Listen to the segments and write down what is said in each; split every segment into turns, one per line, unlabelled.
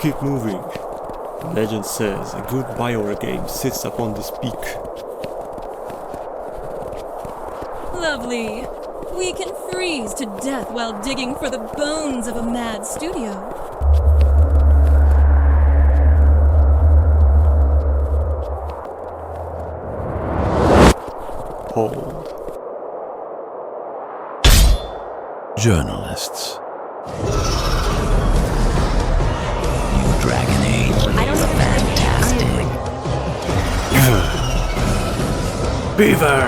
Keep moving. Legend says a good BioWare game sits upon this peak.
Lovely. We can freeze to death while digging for the bones of a mad studio.
Hold.
Journalists. New Dragon Age is fantastic.
Beaver!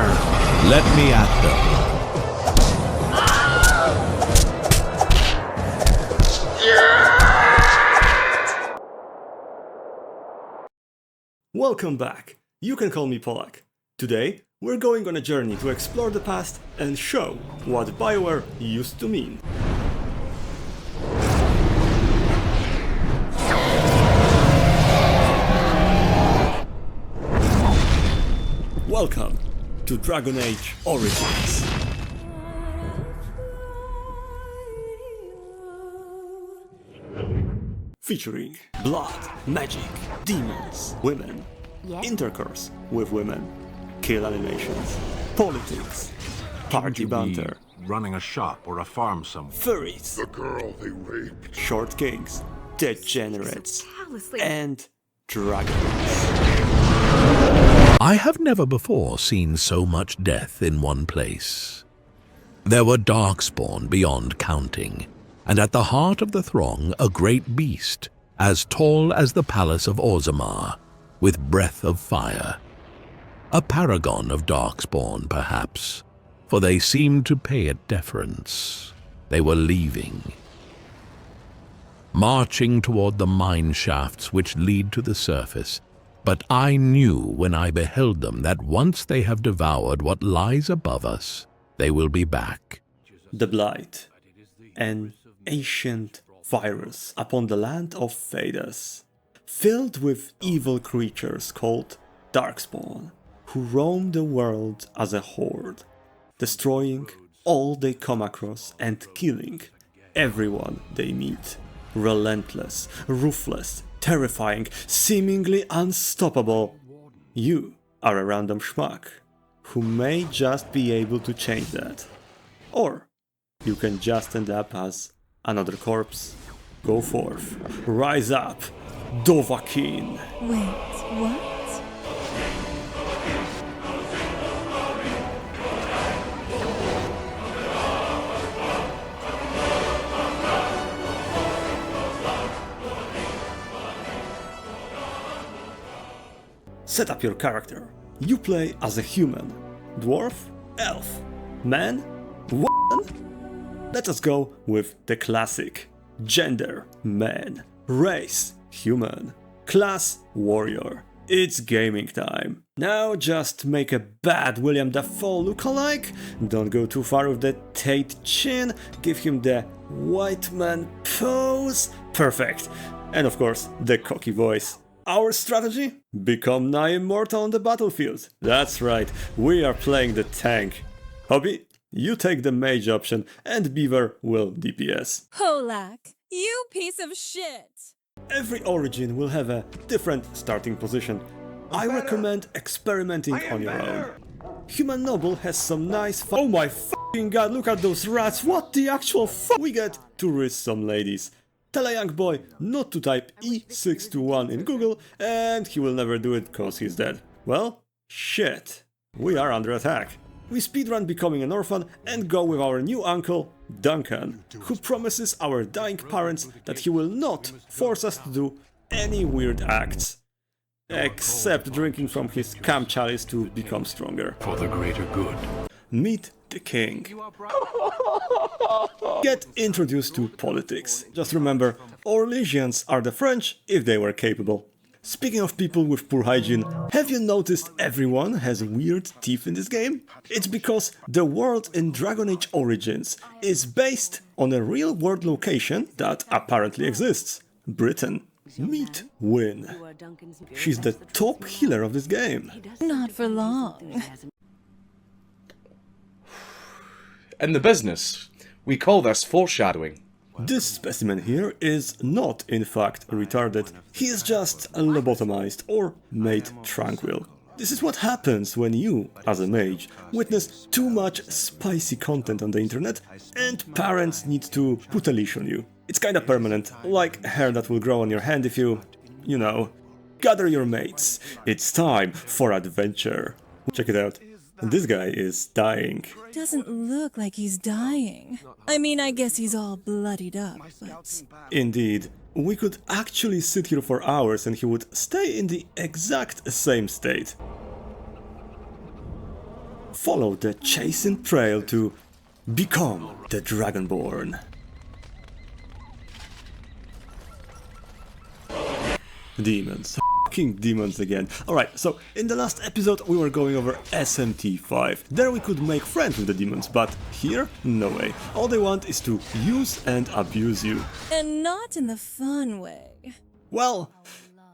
Let me at them.
Welcome back. You can call me Polak. Today, we're going on a journey to explore the past and show what BioWare used to mean. Welcome to Dragon Age Origins. Featuring blood, magic, demons, women, intercourse with women, kill animations, politics, party banter,
running a shop or a farm somewhere.
furries,
The girl they raped.
short kings, degenerates, and dragons.
I have never before seen so much death in one place. There were darkspawn beyond counting, and at the heart of the throng a great beast, as tall as the palace of Orzammar, with breath of fire. A paragon of darkspawn, perhaps, for they seemed to pay it deference. They were leaving, marching toward the mine shafts which lead to the surface. But I knew when I beheld them that once they have devoured what lies above us, they will be back.
The Blight, an ancient virus upon the land of Thedas, filled with evil creatures called Darkspawn, who roam the world as a horde, destroying all they come across and killing everyone they meet. Relentless, ruthless, terrifying, seemingly unstoppable. You are a random schmuck who may just be able to change that. Or you can just end up as another corpse. Go forth, rise up, Dovahkiin.
Wait, what?
Set up your character. You play as a human, dwarf, elf, man, woman. Let us go with the classic. Gender, man. Race, human. Class, warrior. It's gaming time. Now just make a bad William Dafoe lookalike. Don't go too far with the Tate chin. Give him the white man pose. Perfect. And of course, the cocky voice. Our strategy? Become nigh immortal on the battlefield. That's right, we are playing the tank. Hobby, you take the mage option and Beaver will DPS.
Polak, you piece of shit!
Every origin will have a different starting position. I recommend experimenting on your own. Human Noble has some nice Oh my fucking god, look at those rats, what the actual fuck? We get to risk some ladies. Tell a young boy not to type E621 in Google and he will never do it cause he's dead. Well, shit. We are under attack. We speedrun becoming an orphan and go with our new uncle, Duncan, who promises our dying parents that he will not force us to do any weird acts. Except drinking from his cam chalice to become stronger.
For the greater good.
Meet the king. Get introduced to politics. Just remember, Orlesians are the French if they were capable. Speaking of people with poor hygiene, have you noticed everyone has weird teeth in this game? It's because the world in Dragon Age Origins is based on a real-world location that apparently exists. Britain. Meet Wynne. She's the top healer of this game.
Not for long.
In the business, we call this foreshadowing.
This specimen here is not in fact retarded, he is just lobotomized or made tranquil. This is what happens when you, as a mage, witness too much spicy content on the internet and parents need to put a leash on you. It's kinda permanent, like hair that will grow on your hand if you know, gather your mates. It's time for adventure. Check it out. This guy is dying.
Doesn't look like he's dying. I mean, I guess he's all bloodied up, but...
Indeed. We could actually sit here for hours and he would stay in the exact same state. Follow the chasing trail to become the Dragonborn. Demons. Fucking demons again. Alright, so in the last episode we were going over SMT5. There we could make friends with the demons, but here, no way. All they want is to use and abuse you.
And not in the fun way.
Well,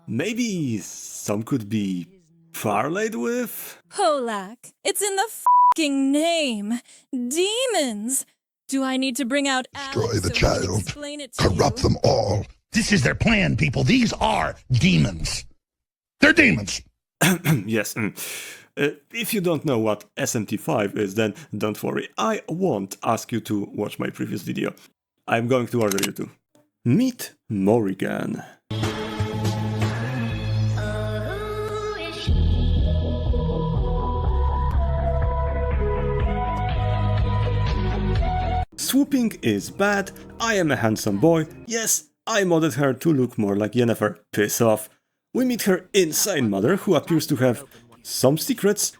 maybe some could be parlayed with?
Holak, it's in the fucking name. Demons! Do I need to bring out
Destroy
Alex
the
so he can
child,
explain it to
corrupt
you?
them all. This is their plan, people. These are demons. They're demons.
Yes. If you don't know what SMT5 is, then don't worry. I won't ask you to watch my previous video. I'm going to order you to. Meet Morrigan. Swooping is bad, I am a handsome boy, yes, I modded her to look more like Yennefer, piss off. We meet her insane mother, who appears to have some secrets.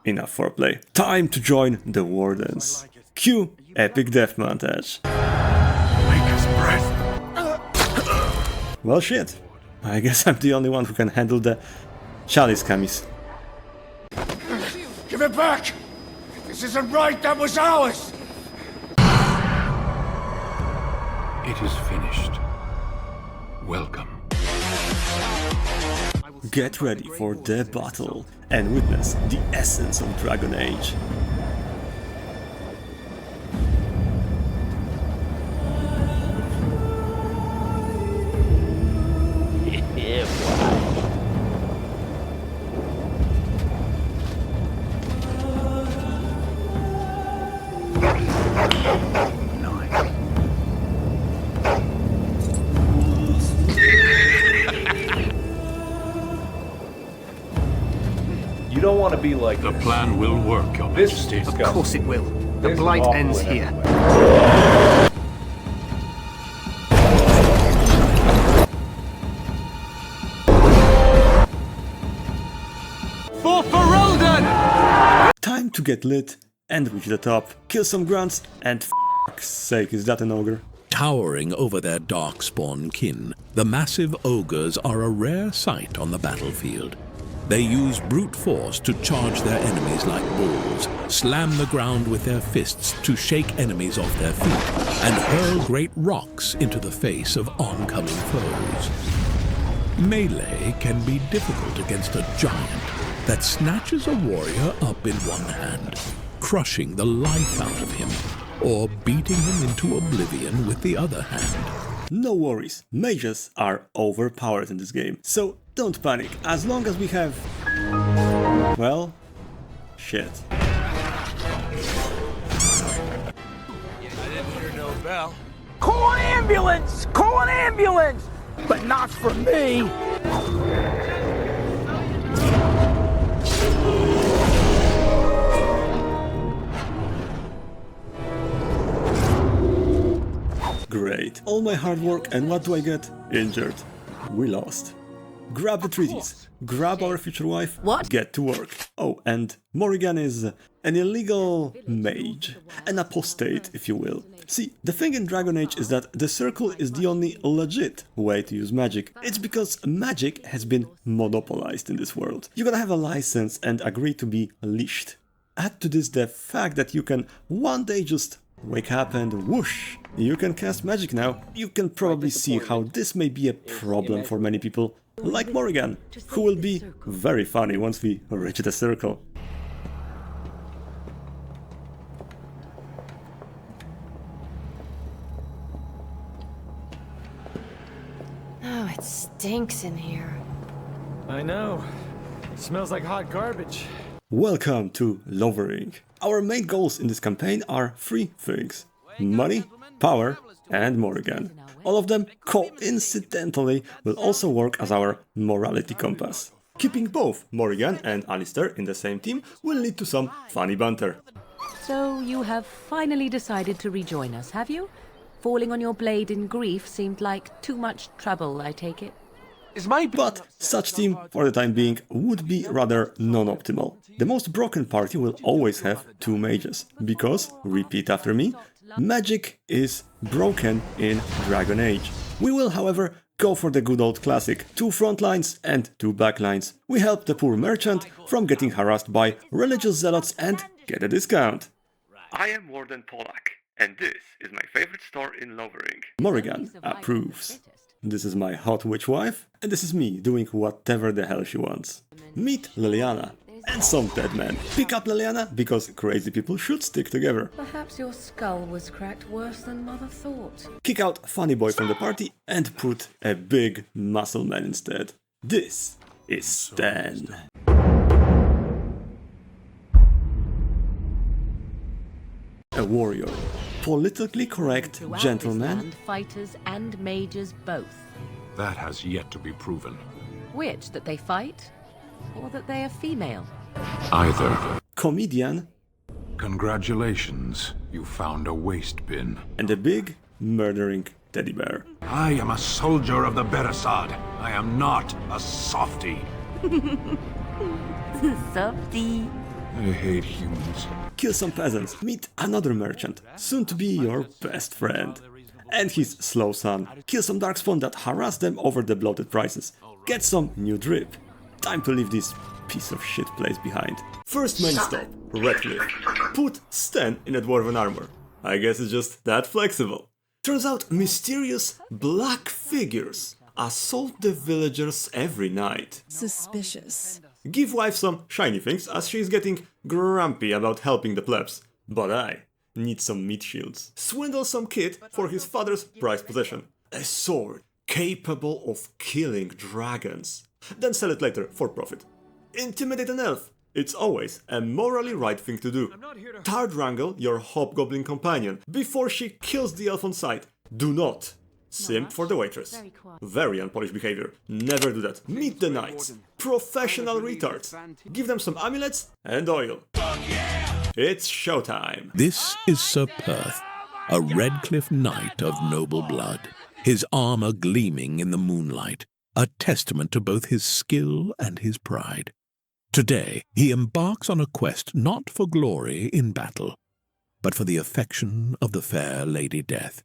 Enough foreplay. Time to join the Wardens. Cue epic death montage. Well shit, I guess I'm the only one who can handle the chalice camis.
Give it back! This isn't right, that was ours!
It is finished. Welcome.
Get ready for the battle and witness the essence of Dragon Age.
You don't want to be like
The plan will work, Your
this.
Majesty.
Is
Of
disgusting.
course it will. The
This is
blight
awful
ends
in
here.
For Ferelden!
Time to get lit and reach the top, kill some grunts, and f***'s sake, is that an ogre?
Towering over their darkspawn kin, the massive ogres are a rare sight on the battlefield. They use brute force to charge their enemies like bulls, slam the ground with their fists to shake enemies off their feet, and hurl great rocks into the face of oncoming foes. Melee can be difficult against a giant that snatches a warrior up in one hand, crushing the life out of him, or beating him into oblivion with the other hand.
No worries, mages are overpowered in this game, so don't panic, as long as we have... well... shit.
Call an ambulance! Call an ambulance! But not for me!
Great. All my hard work, and what do I get? Injured. We lost. Grab the treaties. Grab our future wife.
What?
Get to work. Oh, and Morrigan is an illegal mage. An apostate, if you will. See, the thing in Dragon Age is that the circle is the only legit way to use magic. It's because magic has been monopolized in this world. You gotta have a license and agree to be leashed. Add to this the fact that you can one day just wake up and whoosh, you can cast magic now. You can probably see how this may be a problem for many people, like Morrigan, who will be very funny once we reach the circle.
It stinks in here.
I know. Smells like hot garbage.
Welcome to Lovering. Our main goals in this campaign are three things: money, power, and more again. All of them, coincidentally, will also work as our morality compass. Keeping both Morrigan and Alistair in the same team will lead to some funny banter.
So you have finally decided to rejoin us, have you? Falling on your blade in grief seemed like too much trouble, I take it.
But such team, for the time being, would be rather non-optimal. The most broken party will always have two mages, because, repeat after me, magic is broken in Dragon Age. We will, however, go for the good old classic: 2 front lines and 2 back lines. We help the poor merchant from getting harassed by religious zealots and get a discount. I am Warden Polak, and this is my favorite store in Lovering. Morrigan approves. This is my hot witch wife, and this is me doing whatever the hell she wants. Meet Liliana. And some dead men. Pick up Liliana, because crazy people should stick together.
Perhaps your skull was cracked worse than Mother thought.
Kick out Funny Boy from the party and put a big muscle man instead. This is Stan. A warrior. Politically correct
Throughout
gentleman.
this land, fighters and mages both.
That has yet to be proven.
Which, that they fight, or that they are female?
Either.
Comedian.
Congratulations, you found a waste bin.
And a big murdering teddy bear.
I am a soldier of the Beresad. I am not a softie.
Softy.
I hate humans.
Kill some peasants. Meet another merchant, soon to be your best friend. And his slow son. Kill some darkspawn that harass them over the bloated prices. Get some new drip. Time to leave this piece of shit place behind. First main stop, Redcliffe. Put Stan in a dwarven armor. I guess it's just that flexible. Turns out mysterious black figures assault the villagers every night.
Suspicious.
Give wife some shiny things, as she's getting grumpy about helping the plebs. But I need some meat shields. Swindle some kid for his father's prized possession. A sword capable of killing dragons. Then sell it later for profit. Intimidate an elf. It's always a morally right thing to do. Tard wrangle your hobgoblin companion before she kills the elf on sight. Do not simp for the waitress. Very unpolished behavior. Never do that. Meet the knights. Professional retards. Give them some amulets and oil. It's showtime.
This is Sir Perth, a Redcliffe knight of noble blood, his armor gleaming in the moonlight, a testament to both his skill and his pride. Today, he embarks on a quest not for glory in battle, but for the affection of the fair Lady Death.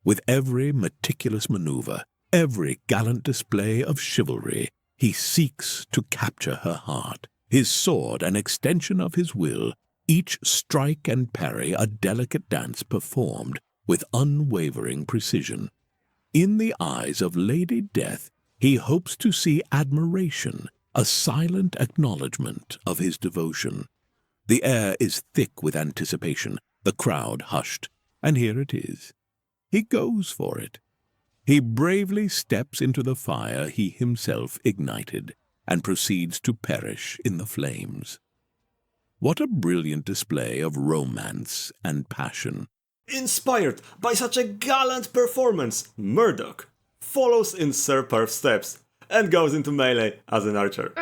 With every meticulous maneuver, every gallant display of chivalry, he seeks to capture her heart, his sword an extension of his will, each strike and parry a delicate dance performed with unwavering precision. In the eyes of Lady Death, he hopes to see admiration, a silent acknowledgement of his devotion. The air is thick with anticipation, the crowd hushed, and here it is. He goes for it. He bravely steps into the fire he himself ignited, and proceeds to perish in the flames. What a brilliant display of romance and passion.
Inspired by such a gallant performance, Murdoch follows in Sir Perth's steps and goes into melee as an archer.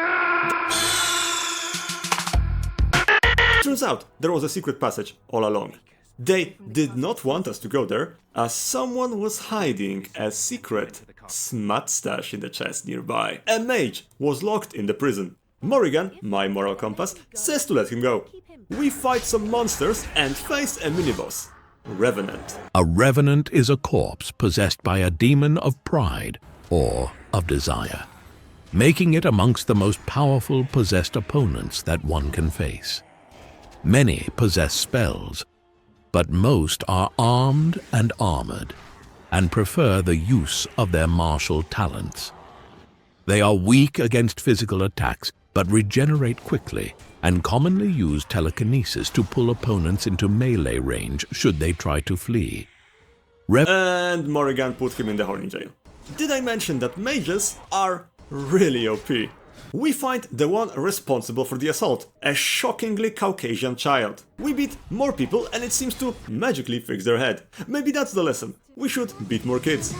Turns out there was a secret passage all along. They did not want us to go there, as someone was hiding a secret smut stash in the chest nearby. A mage was locked in the prison. Morrigan, my moral compass, says to let him go. We fight some monsters and face a miniboss. Revenant.
A revenant is a corpse possessed by a demon of pride or of desire, making it amongst the most powerful possessed opponents that one can face. Many possess spells, but most are armed and armored, and prefer the use of their martial talents. They are weak against physical attacks, but regenerate quickly, and commonly use telekinesis to pull opponents into melee range should they try to flee.
And Morrigan put him in the horny jail. Did I mention that mages are really OP? We find the one responsible for the assault, a shockingly Caucasian child. We beat more people and it seems to magically fix their head. Maybe that's the lesson. We should beat more kids.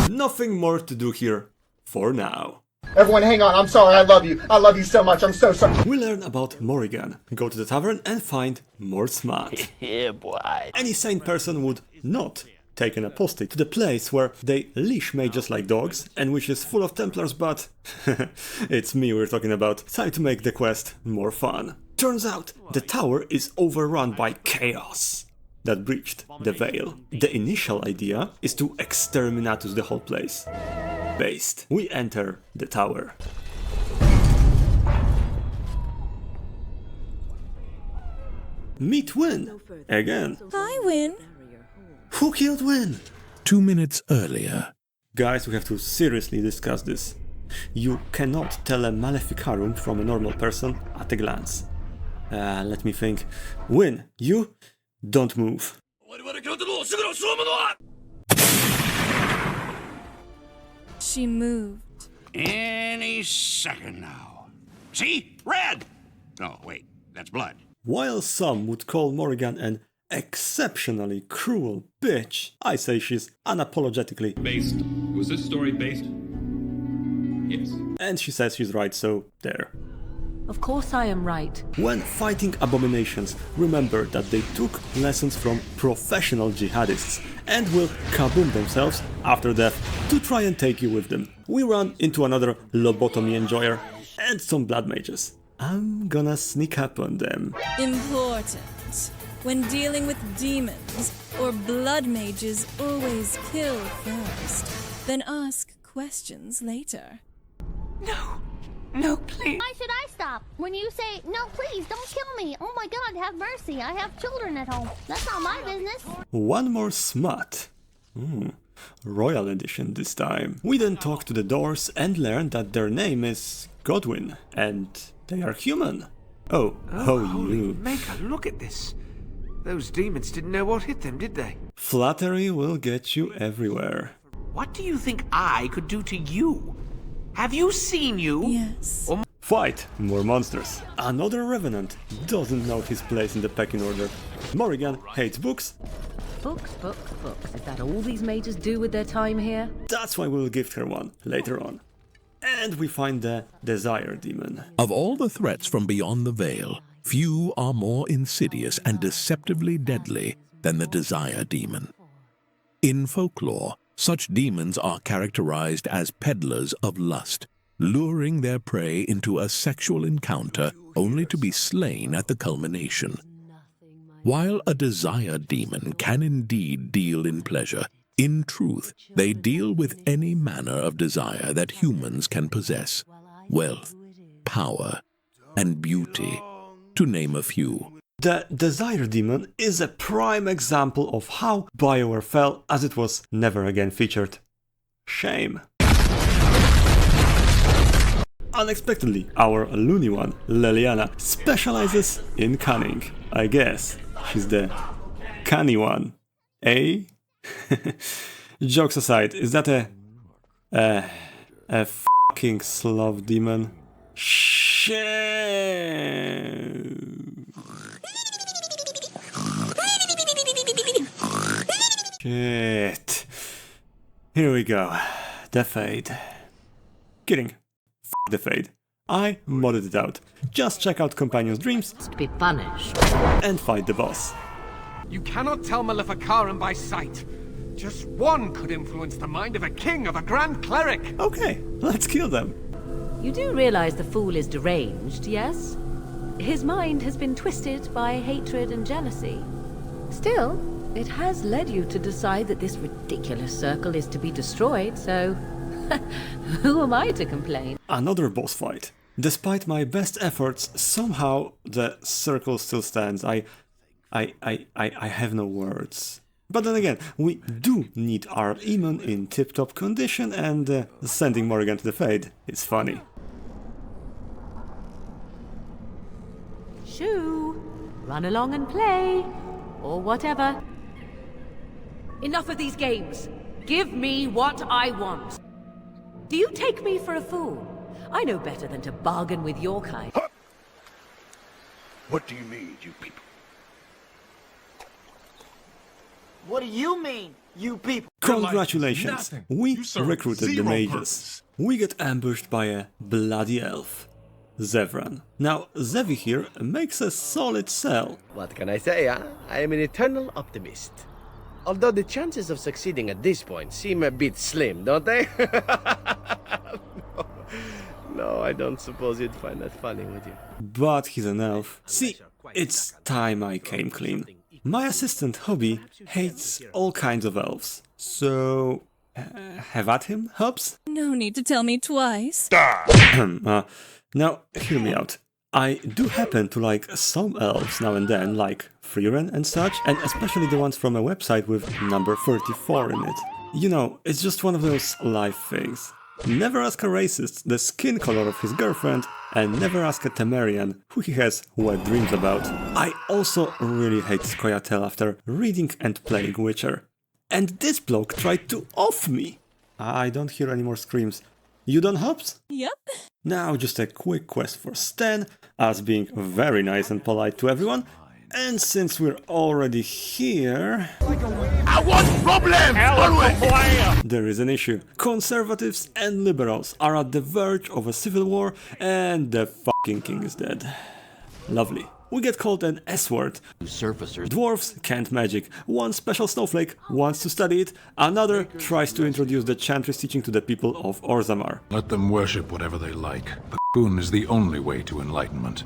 Nothing more to do here for now.
Everyone hang on, I'm sorry, I love you. I love you so much, I'm so sorry.
We learn about Morrigan, go to the tavern and find more smut.
Yeah, boy.
Any sane person would not take an apostate to the place where they leash mages like dogs and which is full of Templars, but it's me we're talking about. Time to make the quest more fun. Turns out the tower is overrun by chaos that breached the veil. The initial idea is to exterminatus the whole place. Based. We enter the tower. Meet Win again.
Hi, Win.
Who killed Win?
2 minutes earlier.
Guys, we have to seriously discuss this. You cannot tell a Maleficarum from a normal person at a glance. Let me think. Win, you don't move.
She moved.
Any second now. See? Red! Oh, wait. That's blood.
While some would call Morrigan an exceptionally cruel bitch, I say she's unapologetically
based. Was this story based? Yes.
And she says she's right, so there.
Of course I am right.
When fighting abominations, remember that they took lessons from professional jihadists and will kaboom themselves after death to try and take you with them. We run into another lobotomy enjoyer and some blood mages. I'm gonna sneak up on them.
Important. When dealing with demons or blood mages, always kill first, then ask questions later.
No, please.
Why should I stop? When you say, no, please, don't kill me. Oh my God, have mercy. I have children at home. That's not my business.
One more smut. Royal edition this time. We then talk to the doors and learn that their name is Godwin, and they are human. Oh, you.
Maker, look at this. Those demons didn't know what hit them, did they?
Flattery will get you everywhere.
What do you think I could do to you? Have you seen you?
Yes.
Fight! More monsters. Another revenant doesn't know his place in the pecking order. Morrigan hates books.
Books. Is that all these mages do with their time here?
That's why we'll gift her one later on. And we find the Desire Demon.
Of all the threats from beyond the veil, few are more insidious and deceptively deadly than the Desire Demon. In folklore, such demons are characterized as peddlers of lust, luring their prey into a sexual encounter only to be slain at the culmination. While a desire demon can indeed deal in pleasure, in truth, they deal with any manner of desire that humans can possess: wealth, power, and beauty, to name a few.
The Desire Demon is a prime example of how BioWare fell as it was never again featured. Shame. Unexpectedly, our loony one, Leliana, specializes in cunning. I guess she's the canny one. Eh? Jokes aside, is that a fucking Slav demon? Shame. Shit. Here we go. The Fade. Kidding. F the Fade. I modded it out. Just check out Companion's Dreams
To be punished.
and fight the boss.
You cannot tell Maleficarum by sight. Just one could influence the mind of a king, of a grand cleric.
Okay, let's kill them.
You do realize the fool is deranged, yes? His mind has been twisted by hatred and jealousy. Still, it has led you to decide that this ridiculous circle is to be destroyed, so who am I to complain?
Another boss fight. Despite my best efforts, somehow the circle still stands. I have no words. But then again, we do need our Eamon in tip-top condition, and sending Morrigan to the Fade is funny.
Shoo! Run along and play. or whatever. Enough of these games. Give me what I want. Do you take me for a fool? I know better than to bargain with your kind.
What do you need, you people?
What do you mean, you people?
Congratulations! We recruited the mages. We get ambushed by a bloody elf, Zevran. Now, Zevi here makes a solid sell.
What can I say, huh? I am an eternal optimist. Although the chances of succeeding at this point seem a bit slim, don't they? No, I don't suppose you'd find that funny, would you?
But he's an elf. See, it's time I came clean. My assistant, Hobby, hates all kinds of elves. So, have at him, Hobbs?
No need to tell me twice.
Now, hear me out. I do happen to like some elves now and then, like Freeren and such, and especially the ones from a website with number 34 in it. You know, it's just one of those life things. Never ask a racist the skin color of his girlfriend, and never ask a Temerian who he has wet dreams about. I also really hate Scoia'tael after reading and playing Witcher. And this bloke tried to off me! I don't hear any more screams. You done, Hobbs?
Yep.
Now just a quick quest for Stan, us being very nice and polite to everyone. And since we're already here...
I want problems!
There is an issue. Conservatives and liberals are at the verge of a civil war and the fucking king is dead. Lovely. We get called an S-word.
Surfacers.
Dwarves can't magic. One special snowflake wants to study it, another tries to introduce the Chantry's teaching to the people of Orzammar.
Let them worship whatever they like. The boon is the only way to enlightenment.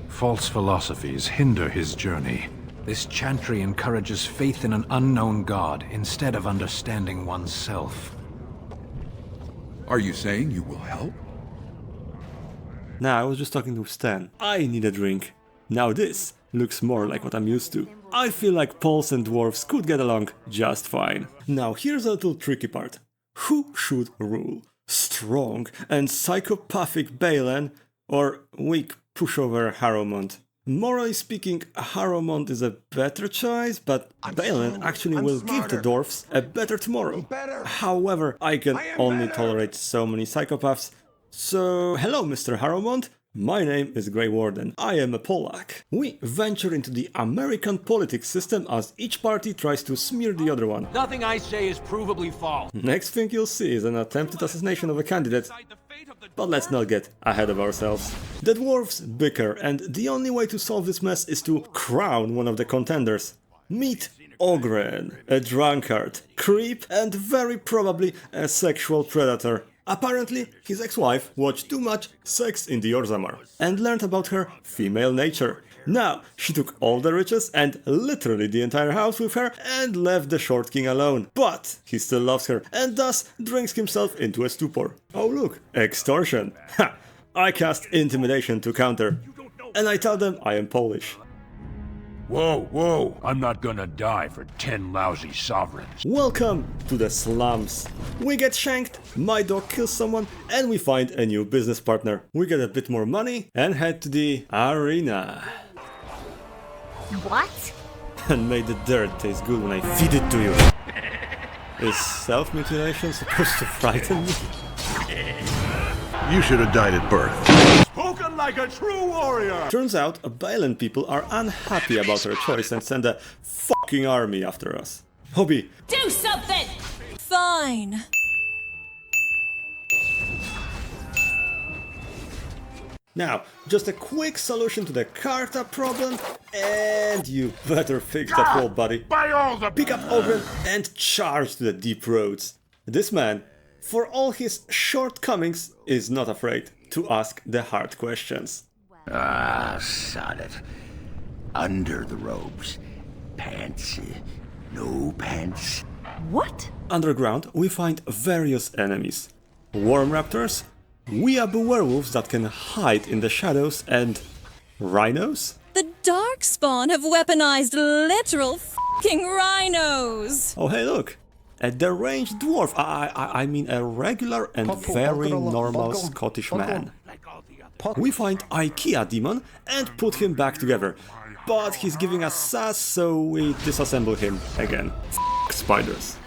False philosophies hinder his journey. This chantry encourages faith in an unknown god instead of understanding oneself.
Are you saying you will help?
Nah, I was just talking to Stan. I need a drink. Now this looks more like what I'm used to. I feel like Poles and dwarves could get along just fine. Now here's a little tricky part. Who should rule? Strong and psychopathic Balin or weak pushover Harrowmont? Morally speaking, Harrowmont is a better choice, but Balin actually will give the dwarfs a better tomorrow. However, I can only tolerate so many psychopaths. So, hello Mr. Harrowmont, my name is Grey Warden, I am a Polak. We venture into the American politics system as each party tries to smear the other one.
Nothing I say is provably false.
Next thing you'll see is an attempted assassination of a candidate. But let's not get ahead of ourselves. The dwarves bicker, and the only way to solve this mess is to crown one of the contenders. Meet Ogren, a drunkard, creep, and very probably a sexual predator. Apparently, his ex-wife watched too much Sex in the Orzammar and learned about her female nature. Now, she took all the riches and literally the entire house with her and left the short king alone. But he still loves her and thus drinks himself into a stupor. Oh look, extortion. Ha! I cast intimidation to counter. And I tell them I am Polish.
Whoa, whoa, I'm not gonna die for 10 lousy sovereigns.
Welcome to the slums. We get shanked, my dog kills someone, and we find a new business partner. We get a bit more money and head to the arena.
What?
And may the dirt taste good when I feed it to you. Is self-mutilation supposed to frighten me?
You should have died at birth.
Spoken like a true warrior!
Turns out, Balin people are unhappy about our choice and send a fucking army after us. Hobby!
Do something! Fine.
Now, just a quick solution to the Carta problem, and you better fix that wall, buddy.
By all the...
Pick up Ogren and charge to the deep roads. This man, for all his shortcomings, is not afraid to ask the hard questions.
Ah, sod it. Under the robes. Pants. No pants.
What?
Underground, we find various enemies. Worm raptors, weeaboo werewolves that can hide in the shadows, and rhinos?
The Darkspawn have weaponized literal f***ing rhinos!
Oh hey look! A deranged dwarf, I mean a regular and very normal Scottish man. We find IKEA demon and put him back together. but he's giving us sass, so we disassemble him again. F spiders.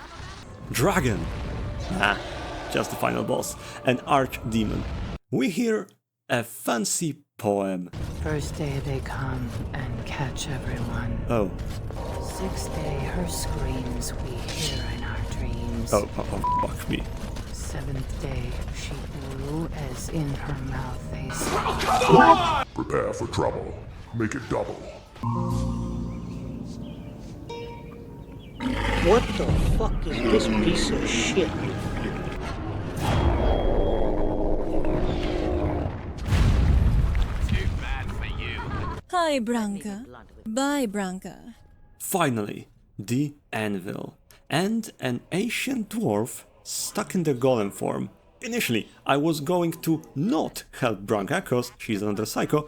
Dragon. Nah, just the final boss. An archdemon. We hear a fancy poem.
First day they come and catch everyone.
Oh.
Sixth day her screams we hear in our dreams.
Oh, fuck me.
Seventh day she grew as in her mouth they
Prepare for trouble. Make it double.
What the fuck is this piece of shit?
Hi, Branka. Bye, Branka.
Finally, the anvil. And an ancient dwarf stuck in the golem form. Initially, I was going to not help Branka, cause she's another psycho,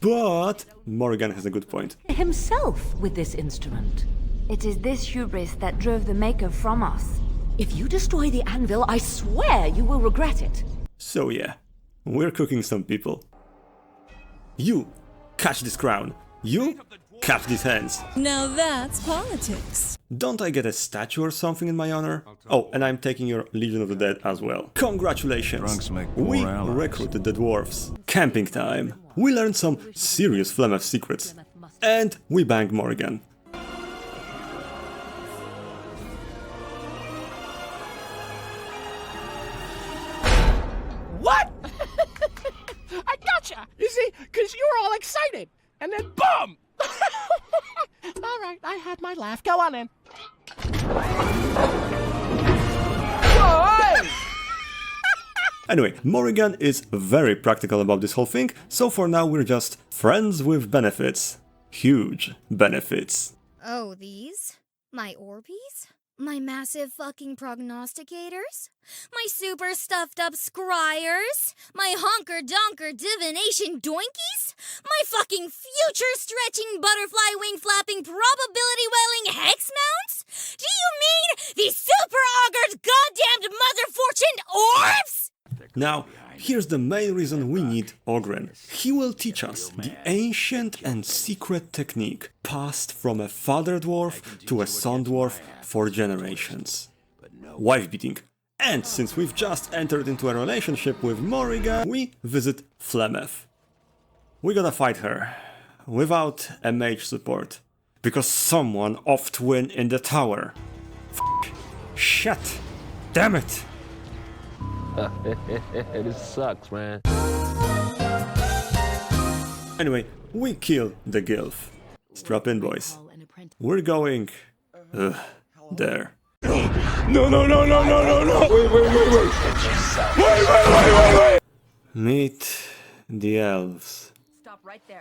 but Morrigan has a good point.
Himself with this instrument.
It is this hubris that drove the Maker from us.
If you destroy the anvil, I swear you will regret it.
So yeah, we're cooking some people. You catch this crown. You catch these hands.
Now that's politics.
Don't I get a statue or something in my honor? Oh, and I'm taking your Legion of the Dead as well. Congratulations! We recruited the dwarves. Camping time. We learned some serious Flemeth secrets. And we banged Morrigan.
What? I gotcha! You see, because you were all excited. And then boom! All right, I had my laugh. Go on in.
Anyway, Morrigan is very practical about this whole thing, so for now we're just friends with benefits. Huge benefits.
Oh, these? My Orbeez? My massive fucking prognosticators? My super stuffed up scryers? My honker-donker divination doinkies? My fucking future-stretching butterfly wing-flapping probability-welling hex mounts? Do you mean these super-augured goddamned mother-fortuned orbs?
Now, here's the main reason we need Ogren. He will teach us the ancient and secret technique passed from a father dwarf to a son dwarf for generations. Wife beating. And since we've just entered into a relationship with Morrigan, we visit Flemeth. We gotta fight her without a mage support, because someone off-twin in the tower. Shit! Damn it!
This sucks, man.
Anyway, we kill the Gilf. Strap in, boys. We're going... there.
No. Wait.
Meet the elves.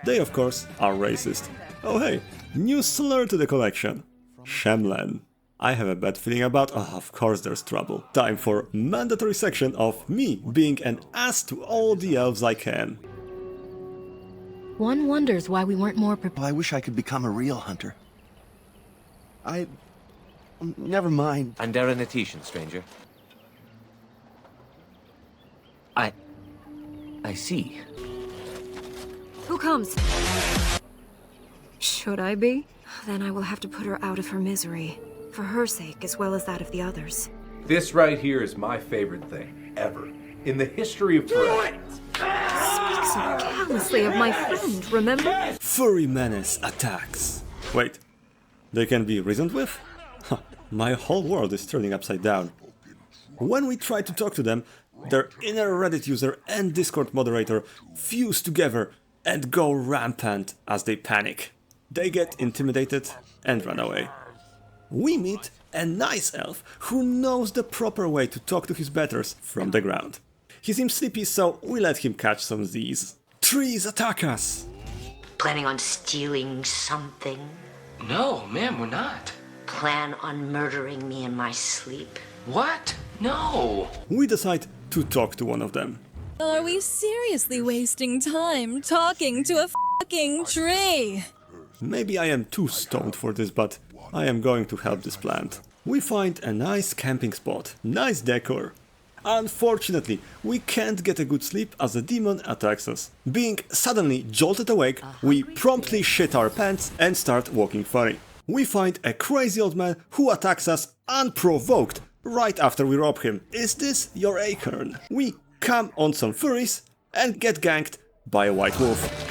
They, of course, are racist. Oh hey, new slur to the collection. Shemlen. I have a bad feeling about... Oh, of course there's trouble. Time for mandatory section of me being an ass to all the elves I can.
One wonders why we weren't more prepared.
Well, I wish I could become a real hunter. Never mind.
I'm Darren Natetian, stranger. I see.
Who comes? Should I be? Then I will have to put her out of her misery. For her sake, as well as that of the others.
This right here is my favorite thing, ever. In the history of furry.
Speak so callously of my friend, remember?
Furry menace attacks. Wait, they can be reasoned with? Huh, my whole world is turning upside down. When we try to talk to them, their inner Reddit user and Discord moderator fuse together and go rampant as they panic. They get intimidated and run away. We meet a nice elf who knows the proper way to talk to his betters from the ground. He seems sleepy, so we let him catch some Z's. Trees attack us!
Planning on stealing something?
No, ma'am, we're not.
Plan on murdering me in my sleep?
What? No!
We decide to talk to one of them.
Are we seriously wasting time talking to a fucking tree?
Maybe I am too stoned for this, but I am going to help this plant. We find a nice camping spot, nice decor. Unfortunately, we can't get a good sleep as the demon attacks us. Being suddenly jolted awake, we promptly shit our pants and start walking furry. We find a crazy old man who attacks us unprovoked right after we rob him. Is this your acorn? We come on some furries and get ganked by a white wolf.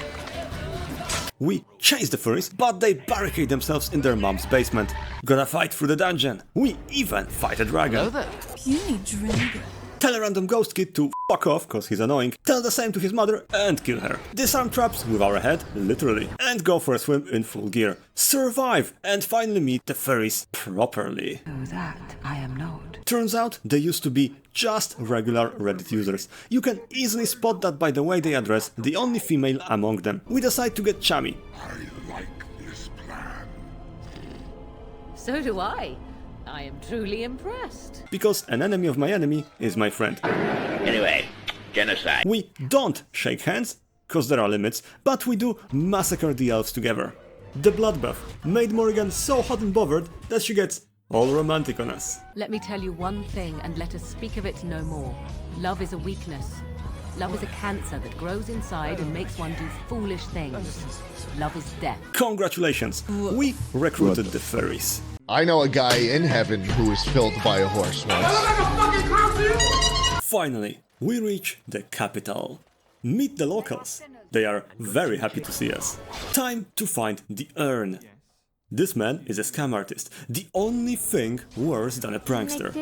We chase the furries, but they barricade themselves in their mom's basement. Gotta fight through the dungeon. We even fight a dragon.
Hello there. Puny dragon.
Tell a random ghost kid to fuck off, cause he's annoying, tell the same to his mother and kill her. Disarm traps with our head, literally, and go for a swim in full gear. Survive and finally meet the furries properly.
Oh, that I am not.
Turns out they used to be just regular Reddit users. You can easily spot that by the way they address the only female among them. We decide to get chummy.
I like this plan.
So do I. I am truly impressed.
Because an enemy of my enemy is my friend.
Anyway, genocide.
We don't shake hands, cause there are limits, but we do massacre the elves together. The bloodbath made Morrigan so hot and bothered that she gets all romantic on us.
Let me tell you one thing and let us speak of it no more. Love is a weakness. Love is a cancer that grows inside and makes one do foolish things. Love is death.
Congratulations, we recruited the furries.
I know a guy in heaven who was filled by a horse once.
Finally, we reach the capital. Meet the locals. They are very happy to see us. Time to find the urn. This man is a scam artist, the only thing worse than a prankster.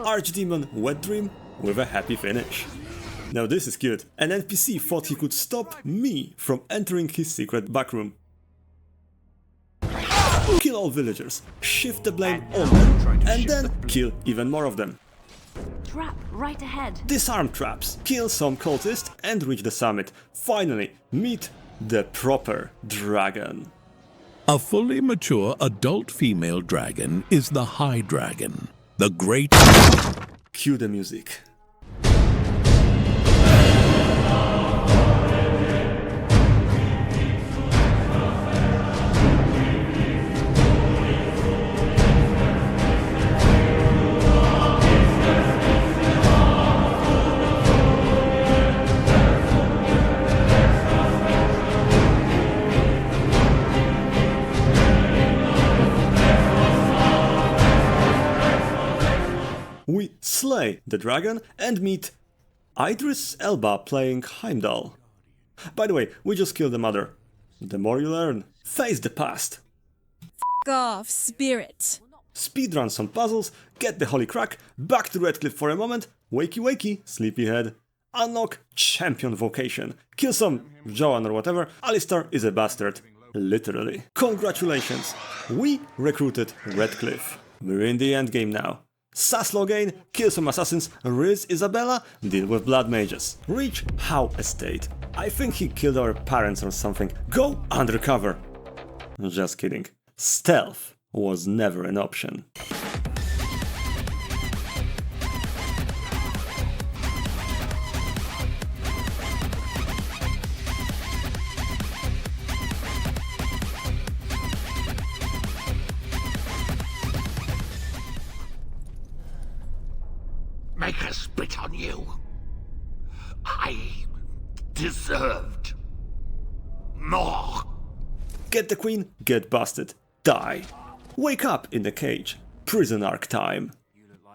Archdemon Wet Dream with a happy finish. Now this is cute. An NPC thought he could stop me from entering his secret backroom. Kill all villagers, shift the blame on them, and then kill even more of them.
Trap right ahead.
Disarm traps, kill some cultists and reach the summit. Finally, meet the proper dragon.
A fully mature adult female dragon is the High Dragon, the great...
Cue the music. We slay the dragon and meet Idris Elba playing Heimdall. By the way, we just killed the mother. The more you learn. Face the past.
F off, spirit.
Speedrun some puzzles, get the holy crack, back to Redcliffe for a moment, wakey wakey, sleepyhead. Unlock champion vocation. Kill some Joan or whatever, Alistar is a bastard. Literally. Congratulations, we recruited Redcliffe. We're in the endgame now. Sass Logain, kill some assassins, Riz Isabella, deal with blood mages. Reach Howe Estate. I think he killed our parents or something. Go undercover. Just kidding. Stealth was never an option.
Make us spit on you. I deserved more.
Get the queen, get busted, die. Wake up in the cage. Prison arc time.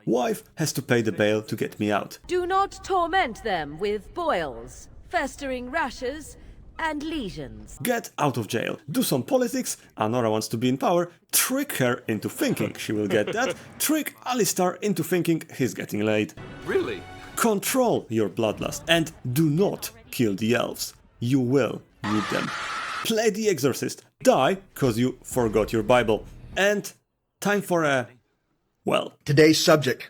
Wife has to pay the bail to get me out.
Do not torment them with boils, festering rashes, and lesions.
Get out of jail. Do some politics. Anora wants to be in power. Trick her into thinking she will get that. Trick Alistar into thinking he's getting laid.
Really?
Control your bloodlust and do not kill the elves. You will need them. Play the exorcist. Die cause you forgot your Bible. And time for a... well...
Today's subject.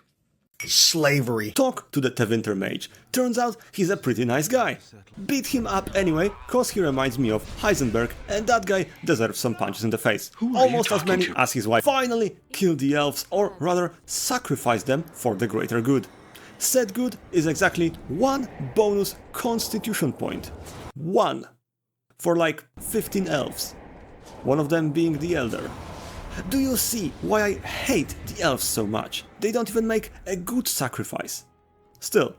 Slavery.
Talk to the Tevinter mage. Turns out he's a pretty nice guy. Beat him up anyway, cause he reminds me of Heisenberg, and that guy deserves some punches in the face. Almost as many as his wife. Finally, kill the elves, or rather, sacrifice them for the greater good. Said good is exactly 1 bonus constitution point. 1. For like 15 elves. One of them being the elder. Do you see why I hate the elves so much? They don't even make a good sacrifice. Still,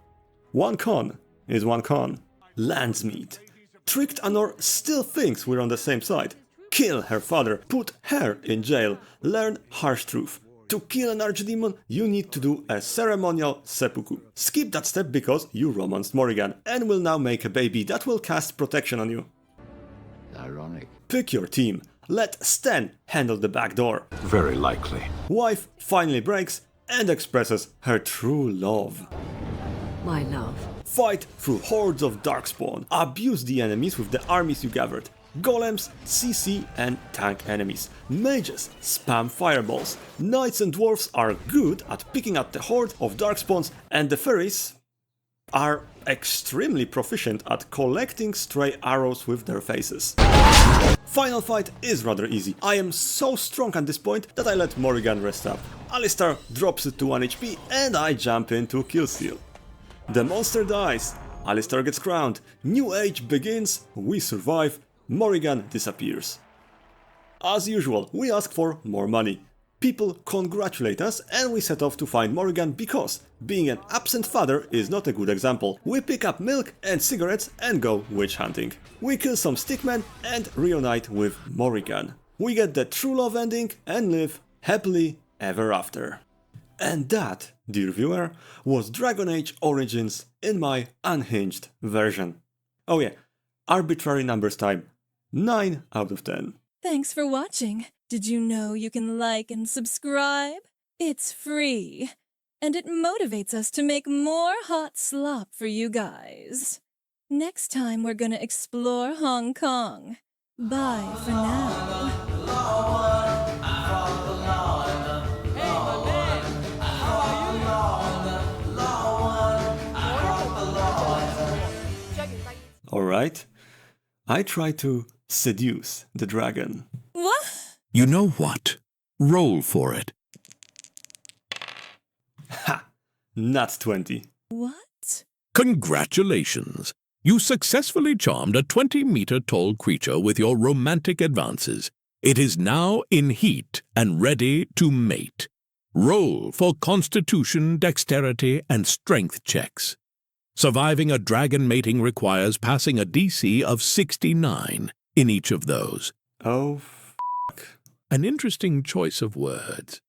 one con is one con. Landsmeat. Tricked Anor still thinks we're on the same side. Kill her father, put her in jail, learn harsh truth. To kill an archdemon, you need to do a ceremonial seppuku. Skip that step because you romanced Morrigan and will now make a baby that will cast protection on you.
Ironic.
Pick your team. Let Sten handle the back door.
Very likely.
Wife finally breaks and expresses her true love.
My love.
Fight through hordes of darkspawn. Abuse the enemies with the armies you gathered. Golems, CC and tank enemies. Mages spam fireballs. Knights and dwarves are good at picking up the horde of darkspawns, and the furries are extremely proficient at collecting stray arrows with their faces. Final fight is rather easy. I am so strong at this point that I let Morrigan rest up. Alistar drops it to 1 HP and I jump into killsteal. The monster dies, Alistar gets crowned, new age begins, we survive, Morrigan disappears. As usual, we ask for more money. People congratulate us and we set off to find Morrigan because being an absent father is not a good example. We pick up milk and cigarettes and go witch hunting. We kill some stickmen and reunite with Morrigan. We get the true love ending and live happily ever after. And that, dear viewer, was Dragon Age Origins in my unhinged version. Oh yeah, arbitrary numbers time. 9 out of 10.
Thanks for watching. Did you know you can like and subscribe? It's free. And it motivates us to make more hot slop for you guys. Next time we're gonna explore Hong Kong. Bye for now.
Alright, I try to seduce the dragon.
What?
You know what? Roll for it.
Ha! Nat 20.
What?
Congratulations! You successfully charmed a 20-meter tall creature with your romantic advances. It is now in heat and ready to mate. Roll for constitution, dexterity, and strength checks. Surviving a dragon mating requires passing a DC of 69 in each of those.
Oh,
An interesting choice of words.